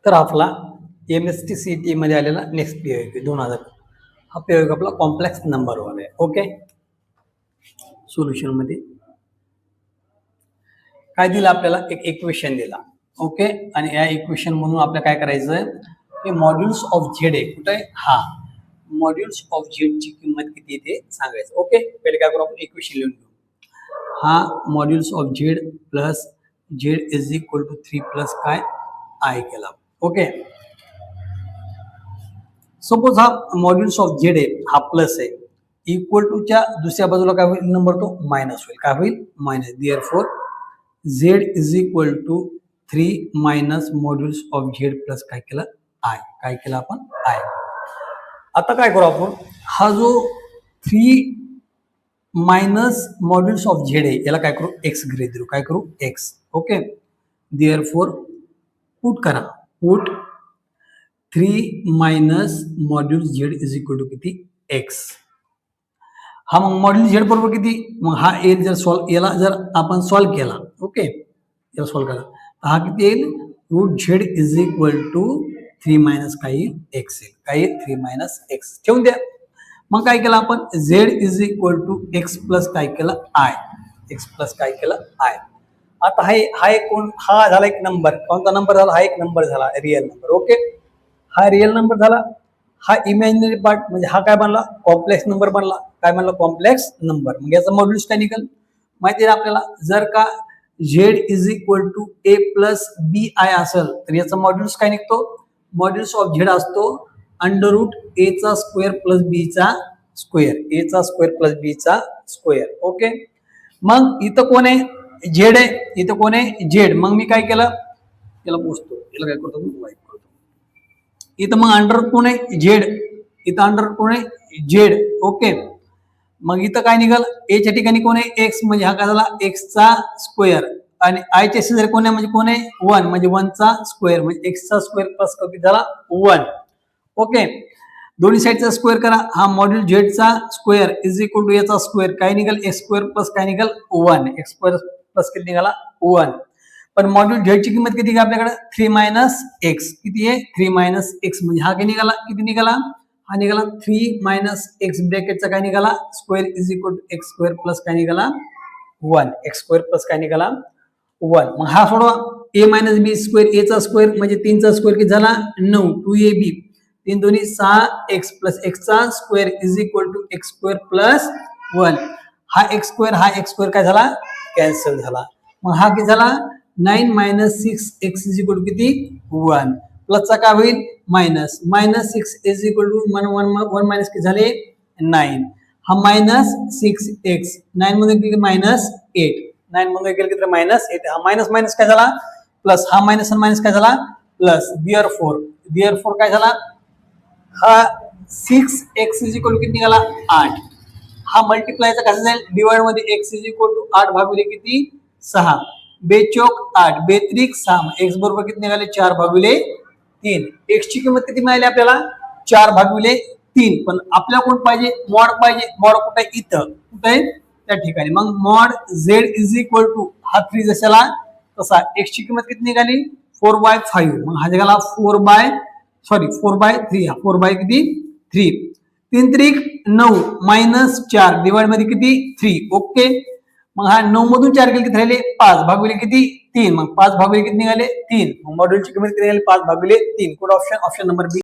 तर आपला MST मध्ये आलेला नेक्स्ट POQ 2000 हा POQ आपला कॉम्प्लेक्स नंबरवर आहे. ओके, सोल्युशन मध्ये काय दिलं आपल्याला, एक इक्वेशन दिला. ओके, आणि या इक्वेशन म्हणून आपल्याला काय करायचं आहे, हे मॉड्युल्स ऑफ झेड आहे. कुठे आहे, हा मॉड्युल्स ऑफ झेड ची किंमत किती ते सांगायचं. ओके, पहिले काय करू आपण, इक्वेशन लिहून घेऊ. हा modulus of z plus z is equal to 3 plus काय आय केला. ओके, सपोज हा मॉड्युल्स ऑफ झेड आहे, हा प्लस आहे, इक्वल टू च्या दुसऱ्या बाजूला काय होईल नंबर, तो मायनस होईल. काय होईल, minus. Therefore z is equal to 3 minus modulus of z plus काय केलं, आय. काय केलं आपण, आय. आता काय करू आपण, हा जो 3 मायनस मॉड्युल्स ऑफ झेड आहे याला काय करू, एक्स गृहीत धरू. काय करू, एक्स. ओके, देअरफॉर पुट करा, put 3 minus modulus z is equal to किती, एक्स. हा मग मॉड्युल झेड बरोबर किती, मग हा येईल जर सॉल्व, याला जर आपण सॉल्व केला, ओके, याला सॉल्व केला तर हा किती येईल, root z is equal to 3 minus काय येईल, एक्स येईल. काय येईल, 3 मायनस एक्स ठेवून द्या. मग काय केलं आपण, z is equal to x plus काय केलं, आय. एक्स प्लस काय केलं, आय. आता हा एक कोण, हा झाला एक नंबर. कोणता नंबर झाला, हा एक नंबर झाला, रिअल नंबर. ओके, हा रिअल नंबर झाला. हा इमॅजिनरी पार्ट म्हणजे हा काय बनला, कॉम्प्लेक्स नंबर बनला. काय बनला, कॉम्प्लेक्स नंबर. मग याचा मॉड्युल्स काय निघेल माहिती आहे आपल्याला. जर का z is equal to a plus b i असेल तर याचा मॉड्युल्स काय निघतो, मॉड्युल्स ऑफ झेड असतो अंडर रूट ए चा स्क्वेअर प्लस बी चा स्क्वेअर. ए चा स्क्वेअर प्लस बी चा स्क्वेअर. ओके, मग इथं कोण आहे, झेड आहे. इथं कोण आहे, झेड. मग मी काय केलं, याला पोचतो, याला काय करतो, वाईट करतो. इथं मग अंडर कोण आहे, झेड. इथं अंडर कोण आहे, झेड. ओके, मग इथं काय निघाल, ए च्या ठिकाणी कोण आहे, एक्स. म्हणजे हा काय झाला, एक्स चा स्क्वेअर. आणि आय च्या शेजारी कोण आहे, म्हणजे कोण आहे, 1. म्हणजे 1 चा स्क्वेअर. म्हणजे एक्स चा स्क्वेअर प्लस किती झाला, 1. ओके, दोन्ही साईडचा स्क्वेअर करा. हा मॉड्युल झेड चा स्क्वेअर इज इक्वल टू याचा स्क्वेअर. काय निघाल, एक्स स्क्वेअर प्लस काय निघाल, 1. एक्स स्क्वेअर प्लस किती निघाला, 1. पण मॉड्युल झेड ची किंमत किती आहे आपल्याकडे, 3 मायनस एक्स. किती आहे, 3 मायनस एक्स. म्हणजे हा काय निघाला, किती निघाला, हा निघाला 3 मायनस एक्स ब्रॅकेटचा काय निघाला, square is equal to x square plus काय निघाला, 1. एक्स स्क्वेअर प्लस काय निघाला, 1. मग हा सोडवा, ए मायनस बी स्क्वेअर. ए चा स्क्वेअर म्हणजे 3 चा स्क्वेअर किती झाला, 9. 2ab 3 दोन्ही 6 एक्स प्लस एक्स चा square is equal to x square plus 1. हा एक्स स्क्वेअर काय झाला, कॅन्सल झाला. मग हा किती झाला, 9 minus 6 x is equal to किती, 1. प्लसचा काय होईल, minus. Minus 6 is equal to 1 minus किती झाले, 9. हा मायनस 6 एक्स. 9 मध्ये किती, मायनस 8. 9 मध्ये गेलं किती, मायनस 8. हा मायनस मायनस काय झाला, प्लस. हा मायनस आणि मायनस काय झाला, प्लस. देअरफॉर काय झाला, हा 6 एक्स इज इक्वल टू किती निघाला, 8. हा मल्टिप्लायचा कसा जाईल, डिवाइड मध्ये एक्स इज इक्वल टू 8 भागिले किती, 6. बेचोक 8, बेत्रिक 6. एक्स बरोबर किती निघाले, 4 भागिले 3. एक्स ची किंमत किती मिळाली आपल्याला, 4 भागिले 3. पण आपल्याला कोण पाहिजे, मॉड पाहिजे. मॉड कुठे आहे, इथं. कुठे आहे, त्या ठिकाणी. मग mod z is equal to, हा 3 जशाला तसा. एक्स ची किंमत किती निघाली, 4/5. मग हा निघाला 4 बाय 3. 4 बाय किती, 3. 3 त्रिक 9 मायनस 4 डिवाइड मध्ये किती, 3. ओके, मग हा 9 मधून 4 गेले किती राहिले, 5 भागिले किती, 3. मग 5 भागिले किती निघाले, 3. मग मॉड्यूलची किंमत किती निघाली, 5 भागिले 3. कुठे ऑप्शन, ऑप्शन नंबर बी.